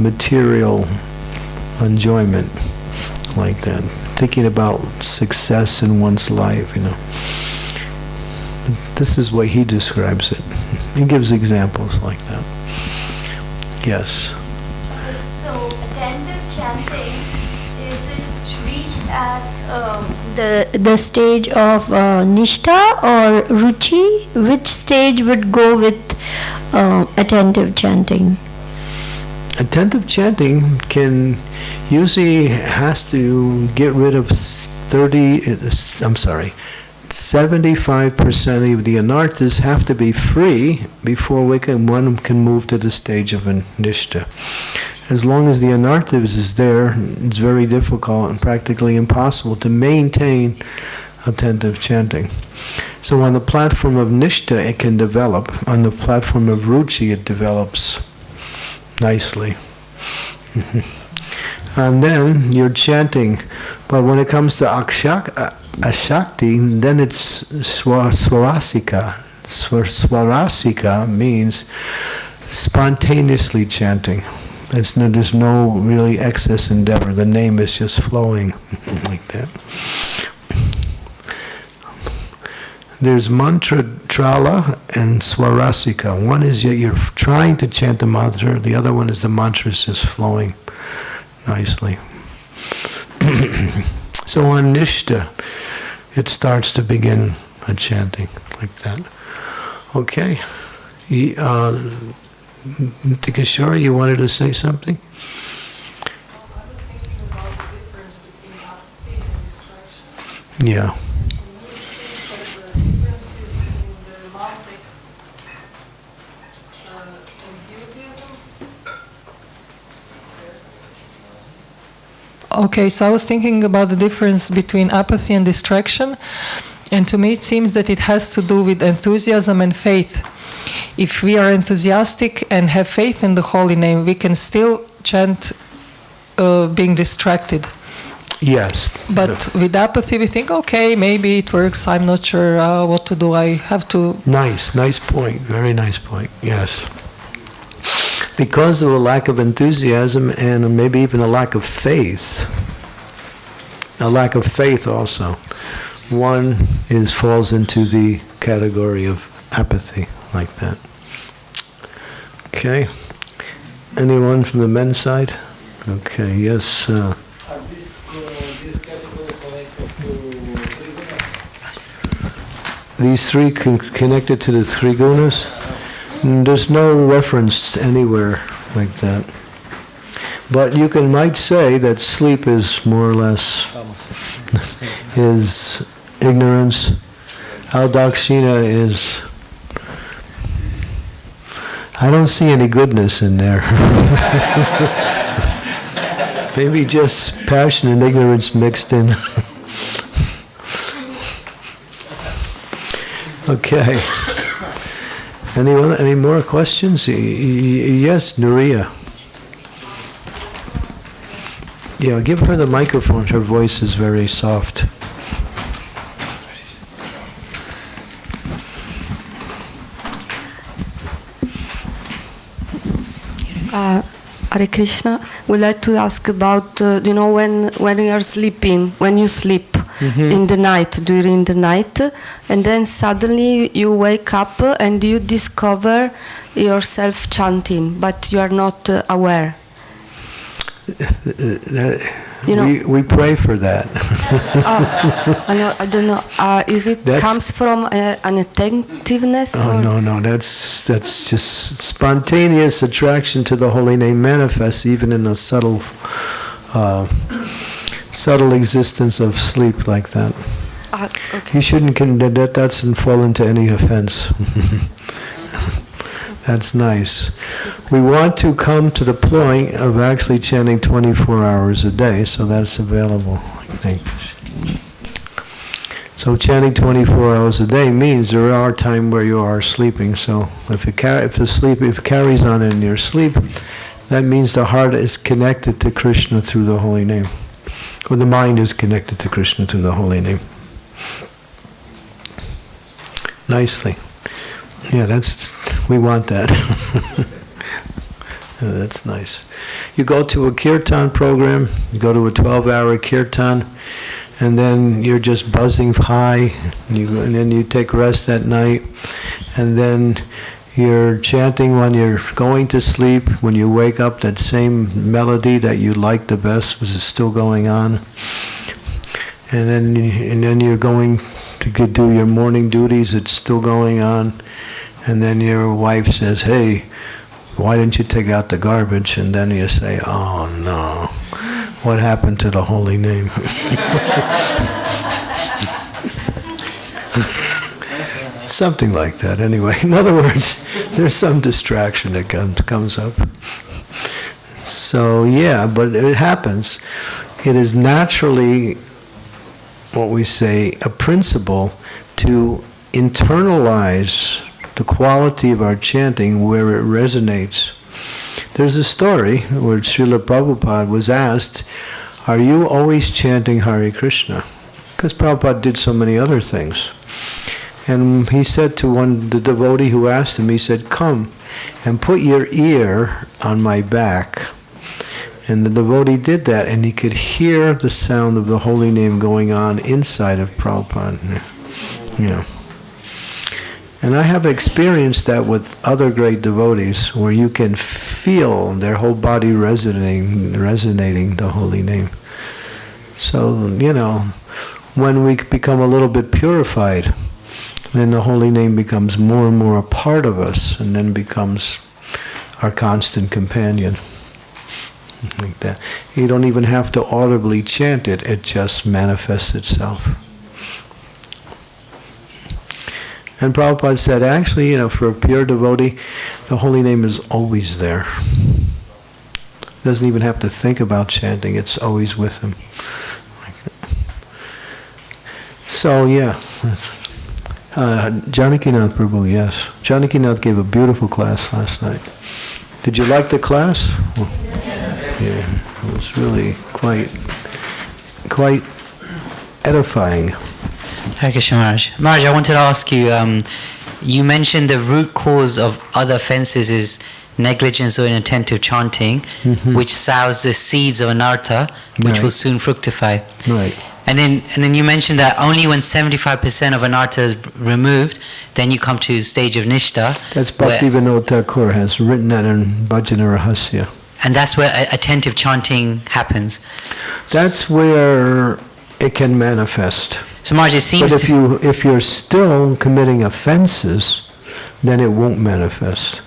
material enjoyment, like that. Thinking about success in one's life, This is the way he describes it. He gives examples like that. Yes. So, attentive chanting, is it reached at the stage of nishtha or ruchi? Which stage would go with attentive chanting? Attentive chanting usually has to get rid of 75% of the anarthas have to be free before one can move to the stage of a nishtha. As long as the anarthas is there, it's very difficult and practically impossible to maintain attentive chanting. So on the platform of nishtha, it can develop. On the platform of ruchi, it develops nicely. And then you're chanting, but when it comes to Ashakti, then it's swarasika. Swarasika means spontaneously chanting. There's no really excess endeavor. The name is just flowing like that. There's mantra trala and swarasika. One is you're trying to chant the mantra. The other one is the mantra is just flowing nicely. So on nishtha, it starts to begin a chanting like that. Okay. Tikashore, you wanted to say something? I was thinking about the difference between apathy and distraction. Yeah. To me, it seems that the difference is in the amount of enthusiasm. Okay, so I was thinking about the difference between apathy and distraction, and to me it seems that it has to do with enthusiasm and faith. If we are enthusiastic and have faith in the holy name, we can still chant being distracted. Yes. But with apathy, we think, okay, maybe it works. I'm not sure what to do. I have to. Nice point. Very nice point. Yes. Because of a lack of enthusiasm and maybe even a lack of faith also, one falls into the category of apathy like that. Okay. Anyone from the men's side? Okay, yes. Are these categories connected to three gunas? These three connected to the three gunas? There's no reference anywhere like that. But you might say that sleep is more or less is ignorance. Al-Dakshina is, I don't see any goodness in there. Maybe just passion and ignorance mixed in. Okay. Any more questions? Yes, Nuria. Yeah, give her the microphone. Her voice is very soft. Hare Krishna, we'd like to ask about, when you are sleeping, when you sleep in the night, during the night, and then suddenly you wake up and you discover yourself chanting, but you are not aware. We pray for that. I don't know. Is it comes from an attentiveness? Oh, no. That's just spontaneous attraction to the holy name manifests even in a subtle existence of sleep like that. Okay. You shouldn't. That doesn't fall into any offense. That's nice. We want to come to the point of actually chanting 24 hours a day, so that's available, I think. So chanting 24 hours a day means there are times where you are sleeping. So if it carries on in your sleep, that means the heart is connected to Krishna through the holy name, or the mind is connected to Krishna through the holy name. Nicely. Yeah, we want that. Yeah, that's nice. You go to a kirtan program, you go to a 12-hour kirtan, and then you're just buzzing high, and then you take rest at night, and then you're chanting when you're going to sleep. When you wake up, that same melody that you liked the best was still going on. And then you're going to do your morning duties, it's still going on. And then your wife says, "Hey, why didn't you take out the garbage?" And then you say, "Oh no, what happened to the holy name?" Something like that, anyway. In other words, there's some distraction that comes up. So yeah, but it happens. It is naturally, what we say, a principle to internalize the quality of our chanting where it resonates. There's a story where Srila Prabhupada was asked, "Are you always chanting Hare Krishna?" Because Prabhupada did so many other things. And he said to the devotee who asked him, he said, "Come and put your ear on my back." And the devotee did that, and he could hear the sound of the holy name going on inside of Prabhupada. And I have experienced that with other great devotees, where you can feel their whole body resonating the holy name. So, when we become a little bit purified, then the holy name becomes more and more a part of us, and then becomes our constant companion. Like that. You don't even have to audibly chant it, it just manifests itself. And Prabhupada said, actually, for a pure devotee, the holy name is always there. Doesn't even have to think about chanting, it's always with him. Like that. So, yeah. Janakinath Prabhu, yes. Janakinath gave a beautiful class last night. Did you like the class? Well, yeah, it was really quite edifying. Hare Krishna Maharaj. Maharaj, I wanted to ask you, you mentioned the root cause of other offenses is negligence or inattentive chanting, which sows the seeds of anartha, which will soon fructify. Right. And then you mentioned that only when 75% of anartha is removed, then you come to the stage of nishta. That's Bhaktivinoda Thakur has written that in Bhajana Rahasya. And that's where attentive chanting happens. That's where it can manifest. So Maharaj, it seems but if you're still committing offenses, then it won't manifest.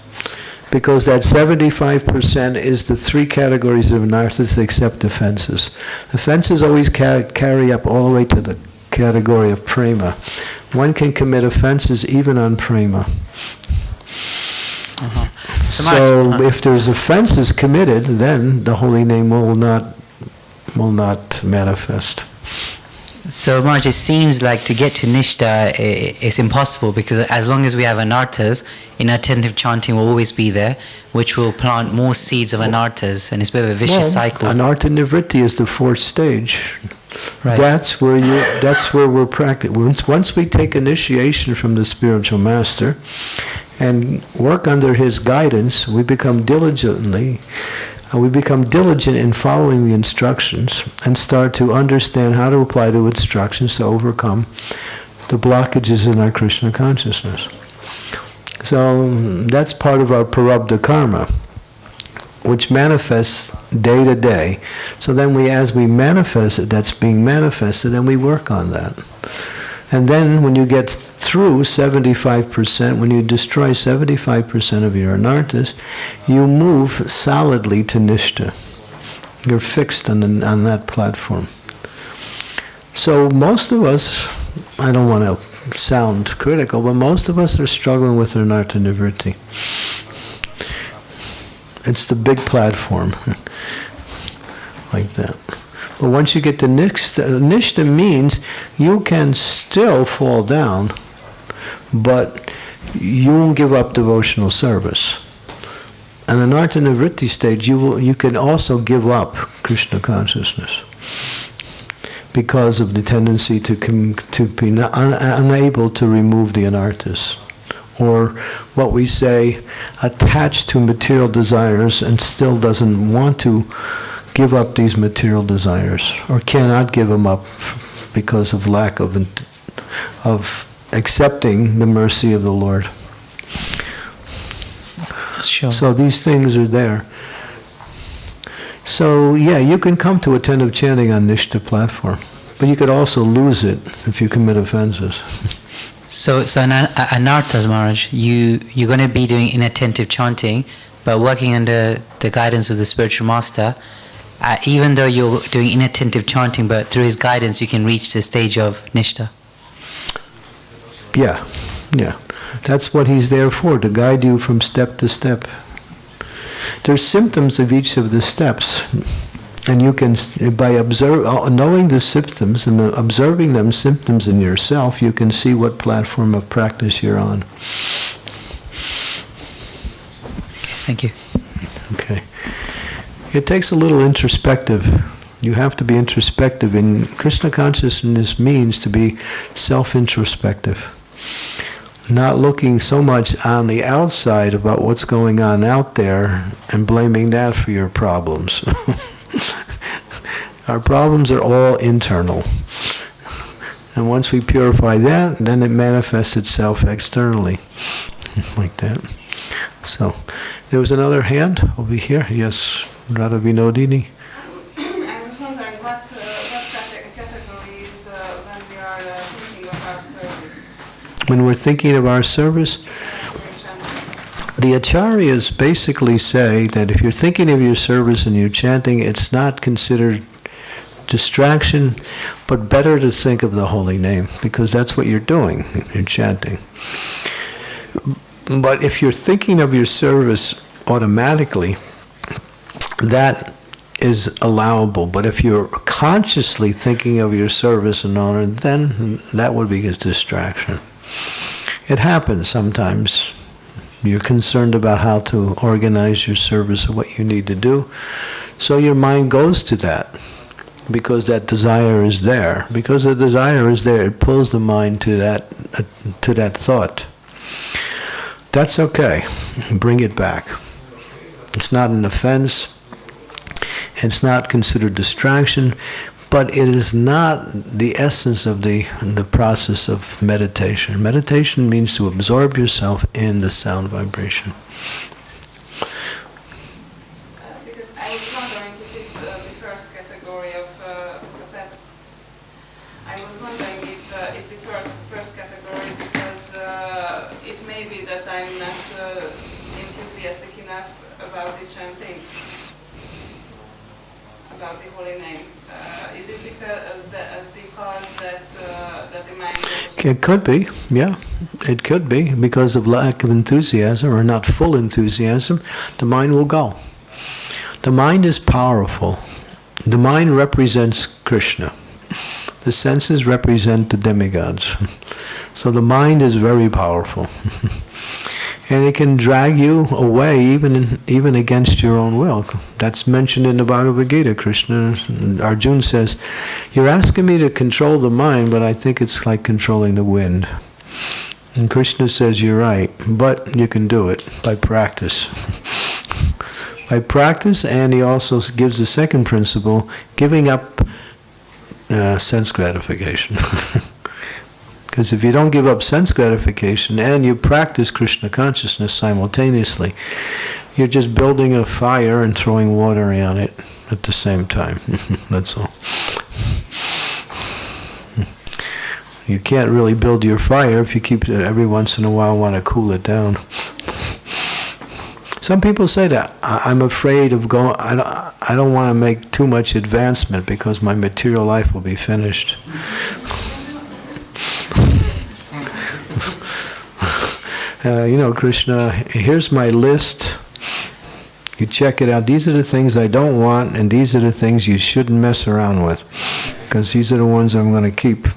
Because that 75% is the three categories of anarthas except offenses. Offenses always carry up all the way to the category of prema. One can commit offenses even on prema. So if there's offenses committed, then the holy name will not manifest. So Maharaj, it seems like to get to Nishta is impossible, because as long as we have anarthas, inattentive chanting will always be there, which will plant more seeds of anarthas, and it's a bit of a vicious cycle. Anartha nivritti is the fourth stage. Right. That's where we're practicing. Once we take initiation from the spiritual master and work under his guidance, we become diligent in following the instructions and start to understand how to apply the instructions to overcome the blockages in our Krishna consciousness. So that's part of our prarabdha karma, which manifests day to day. So then as we manifest it, that's being manifested, and we work on that. And then when you get through 75%, when you destroy 75% of your anarthas, you move solidly to Nishta. You're fixed on that platform. So most of us, I don't want to sound critical, but most of us are struggling with anartha nivritti. It's the big platform, like that. But once you get to Nishta means you can still fall down, but you won't give up devotional service. And in Anartha Nivritti stage, you can also give up Krishna consciousness because of the tendency to be unable to remove the anarthas, or what we say, attached to material desires and still doesn't want to give up these material desires, or cannot give them up because of lack of accepting the mercy of the Lord. Sure. So these things are there. So yeah, you can come to attentive chanting on Nishta platform, but you could also lose it if you commit offenses. So anarthas, Maharaj, you're going to be doing inattentive chanting, but working under the guidance of the spiritual master. Even though you're doing inattentive chanting, but through his guidance you can reach the stage of Nishta. Yeah. That's what he's there for, to guide you from step to step. There's symptoms of each of the steps, and you can, by knowing the symptoms and observing them symptoms in yourself, you can see what platform of practice you're on. Thank you. Okay. It takes a little introspective. You have to be introspective, and Krishna consciousness means to be self-introspective. Not looking so much on the outside about what's going on out there and blaming that for your problems. Our problems are all internal. And once we purify that, then it manifests itself externally. Like that. So, there was another hand over here. Yes, Radha Vinodini. I was wondering what categories when we are thinking of our service. When we're thinking of our service, the acharyas basically say that if you're thinking of your service and you're chanting, it's not considered distraction, but better to think of the holy name, because that's what you're doing, you're chanting. But if you're thinking of your service automatically, that is allowable. But if you're consciously thinking of your service and honor, then that would be a distraction. It happens sometimes. You're concerned about how to organize your service or what you need to do. So your mind goes to that because that desire is there. Because the desire is there, it pulls the mind to that thought. That's okay. Bring it back. It's not an offense. It's not considered distraction. But it is not the essence of the process of meditation. Meditation means to absorb yourself in the sound vibration. Because I was wondering if it's the first category of I was wondering if it's the first category because it may be that I'm not enthusiastic enough about the chanting, about the holy name. Is it because that the mind goes... It could be, yeah. It could be because of lack of enthusiasm or not full enthusiasm. The mind will go. The mind is powerful. The mind represents Krishna. The senses represent the demigods. So the mind is very powerful. And it can drag you away even against your own will. That's mentioned in the Bhagavad Gita. Arjuna says, you're asking me to control the mind, but I think it's like controlling the wind. And Krishna says, you're right, but you can do it by practice. By practice, and he also gives the second principle, giving up sense gratification. Because if you don't give up sense gratification and you practice Krishna consciousness simultaneously, you're just building a fire and throwing water on it at the same time. That's all. You can't really build your fire if you keep every once in a while want to cool it down. Some people say that I'm afraid of going. I don't want to make too much advancement because my material life will be finished. Krishna, here's my list. You check it out. These are the things I don't want, and these are the things you shouldn't mess around with, because these are the ones I'm going to keep.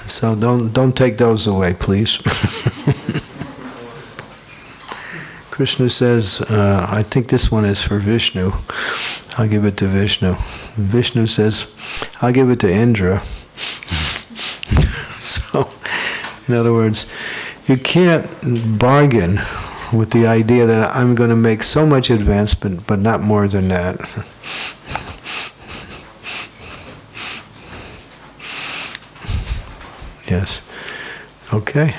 So don't take those away, please. Krishna says, I think this one is for Vishnu. I'll give it to Vishnu. Vishnu says, I'll give it to Indra. So, in other words, you can't bargain with the idea that I'm going to make so much advancement, but not more than that. Yes. Okay.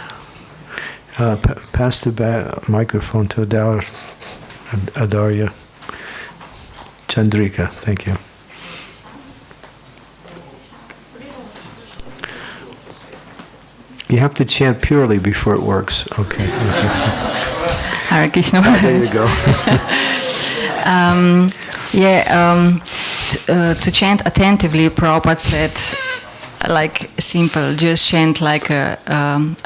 Pass the microphone to Adarya. Chandrika, thank you. You have to chant purely before it works. Okay. Hare Krishna. There you go. To chant attentively, Prabhupada said, like simple, just chant like a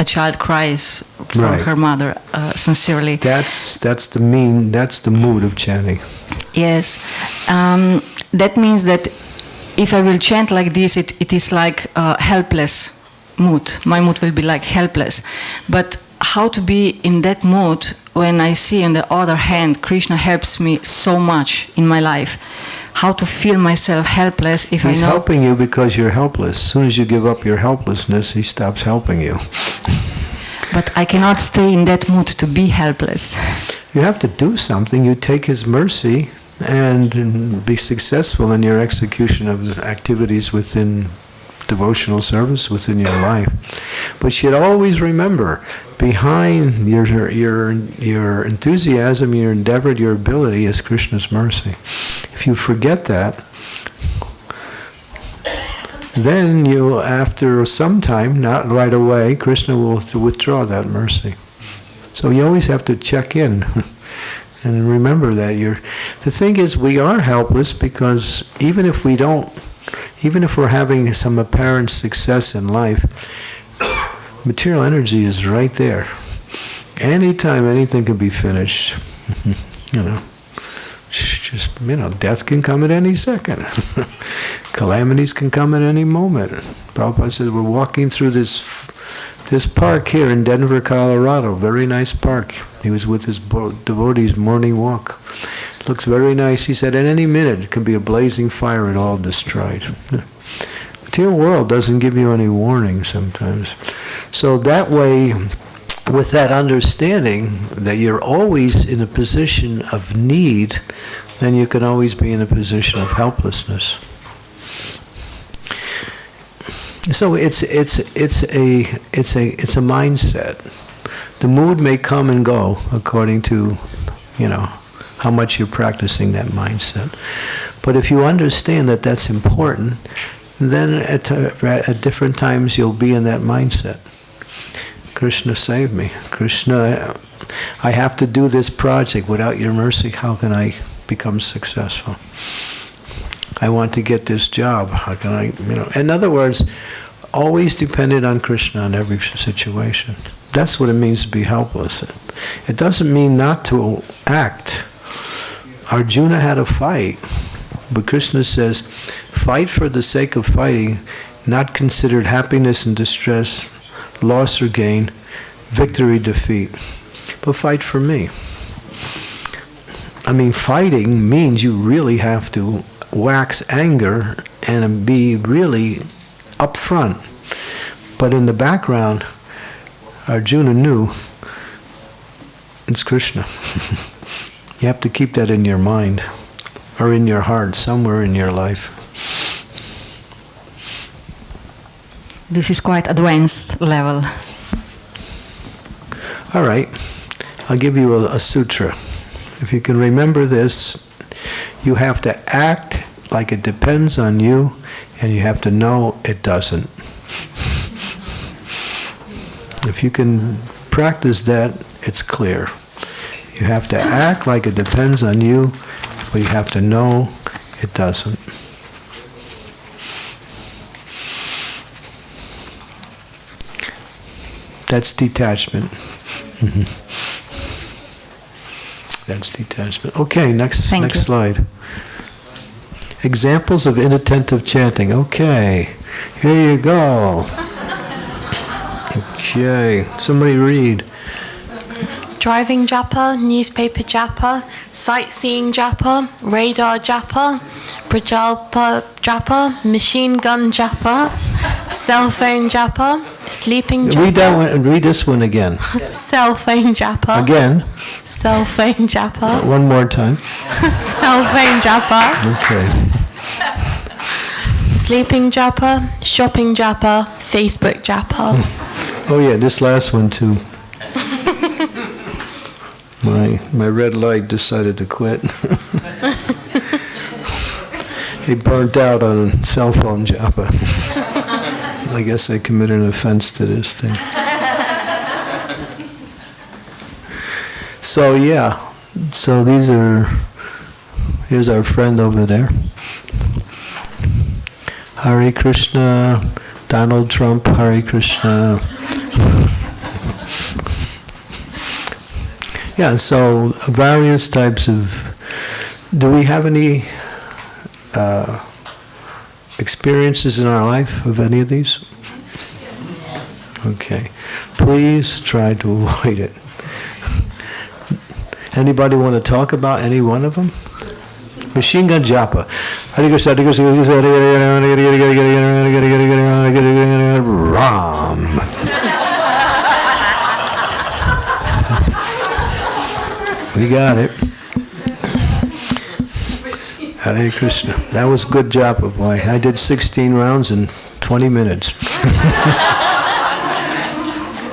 child cries for her mother, sincerely. That's the mood of chanting. Yes, that means that if I will chant like this, it is like helpless mood. My mood will be like helpless. But how to be in that mood when I see on the other hand Krishna helps me so much in my life? How to feel myself helpless if He's I know... helping you because you're helpless. As soon as you give up your helplessness, he stops helping you. But I cannot stay in that mood to be helpless. You have to do something. You take his mercy and be successful in your execution of activities within devotional service within your life. But you'd always remember, behind your enthusiasm, your endeavor, your ability is Krishna's mercy. If you forget that, then you, after some time, not right away, Krishna will withdraw that mercy. So you always have to check in and remember that the thing is, we are helpless because even if we're having some apparent success in life, material energy is right there. Anytime anything can be finished, death can come at any second. Calamities can come at any moment. Prabhupada said, we're walking through this park here in Denver, Colorado, very nice park. He was with his devotees' morning walk. Looks very nice. He said, at any minute it can be a blazing fire and all destroyed. Material world doesn't give you any warning sometimes. So that way, with that understanding that you're always in a position of need, then you can always be in a position of helplessness. So it's a mindset. The mood may come and go according to, how much you're practicing that mindset. But if you understand that that's important, then at different times you'll be in that mindset. Krishna, save me. Krishna, I have to do this project. Without your mercy, how can I become successful? I want to get this job. How can I, In other words, always dependent on Krishna in every situation. That's what it means to be helpless. It doesn't mean not to act. Arjuna had a fight, but Krishna says, fight for the sake of fighting, not considered happiness and distress, loss or gain, victory, defeat, but fight for me. I mean, fighting means you really have to wax anger and be really upfront. But in the background, Arjuna knew it's Krishna. You have to keep that in your mind or in your heart, somewhere in your life. This is quite advanced level. All right, I'll give you a sutra. If you can remember this, you have to act like it depends on you, and you have to know it doesn't. If you can practice that, it's clear. You have to act like it depends on you, but you have to know it doesn't. That's detachment. That's detachment. Okay, next slide. Examples of inattentive chanting. Okay, here you go. Okay, somebody read. Driving japa, newspaper japa, sightseeing japa, radar japa, prajalpa japa, machine gun japa, cell phone japa, sleeping japa. Read that one. Read this one again. Cell phone japa. Again. Cell phone japa. One more time. Cell phone japa. Okay. Sleeping japa, shopping japa, Facebook japa. Oh yeah, this last one too. My red light decided to quit. He burnt out on cell phone japa. I guess I committed an offense to this thing. So yeah, so here's our friend over there. Hare Krishna, Donald Trump, Hare Krishna. Yeah, so various types of... Do we have any experiences in our life of any of these? Okay. Please try to avoid it. Anybody want to talk about any one of them? Machine gun japa. Hare Krishna, Hare Krishna, Ram. We got it. Hare Krishna. That was good japa, boy. I did 16 rounds in 20 minutes.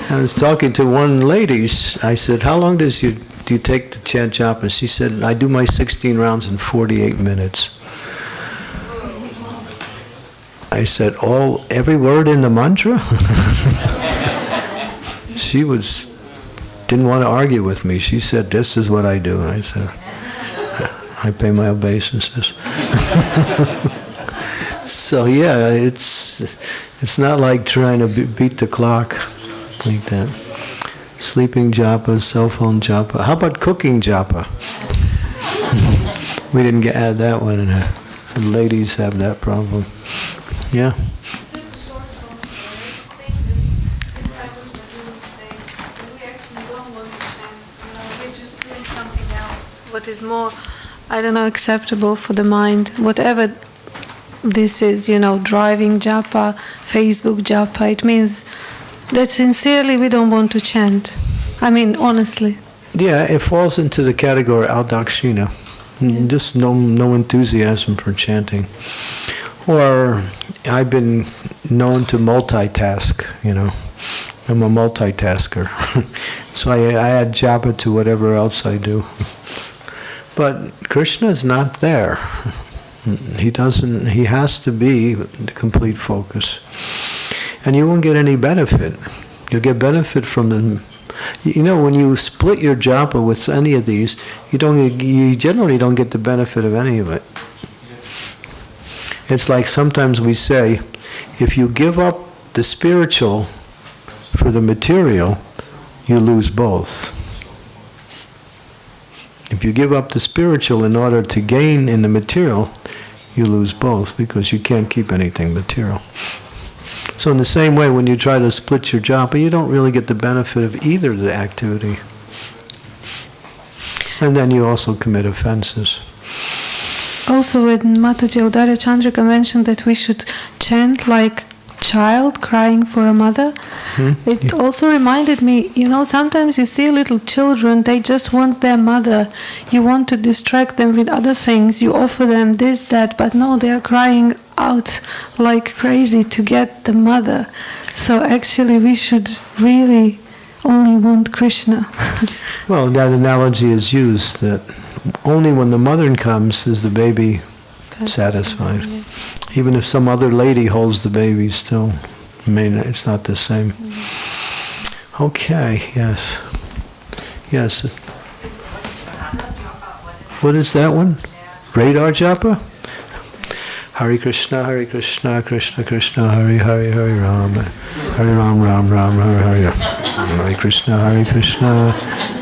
I was talking to one lady. I said, how long do you take to chant japa? She said, I do my 16 rounds in 48 minutes. I said, every word in the mantra? She didn't want to argue with me. She said, this is what I do. I said, I pay my obeisances. So yeah, it's not like trying to beat the clock like that. Sleeping japa, cell phone japa. How about cooking japa? We didn't add that one in there. The ladies have that problem. Yeah. What is more, I don't know, acceptable for the mind, whatever this is, driving japa, Facebook japa, it means that sincerely we don't want to chant. I mean, honestly. Yeah, it falls into the category al-dakshina. Just no enthusiasm for chanting. Or I've been known to multitask, I'm a multitasker. So I add japa to whatever else I do. But Krishna is not there. He has to be the complete focus. And you won't get any benefit. You'll get benefit from them. You know, when you split your japa with any of these, you generally don't get the benefit of any of it. It's like sometimes we say, if you give up the spiritual for the material, you lose both. If you give up the spiritual in order to gain in the material, you lose both because you can't keep anything material. So in the same way, when you try to split your japa, you don't really get the benefit of either of the activity. And then you also commit offenses. Also, when Mataji Udarya Chandrika mentioned that we should chant like child crying for a mother, it also reminded me, you know, sometimes you see little children, they just want their mother. You want to distract them with other things. You offer them this, that, but no, they are crying out like crazy to get the mother. So actually we should really only want Krishna. Well, that analogy is used that only when the mother comes is the baby satisfied. Even if some other lady holds the baby still, I mean, it's not the same. Okay, yes. Yes. What is that one? Radar japa? Hare Krishna, Krishna Krishna, Hare Hare, Hare Ram, Hare Ram, Ram Ram, Hare Hare. Hare Krishna,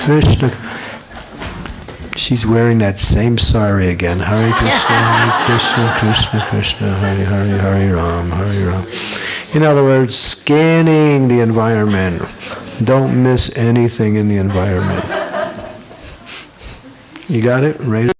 Krishna. She's wearing that same sari again. Hare Krishna, Krishna Krishna, Hare Hare, Hare Ram, Hare Ram. In other words, scanning the environment. Don't miss anything in the environment. You got it? Right?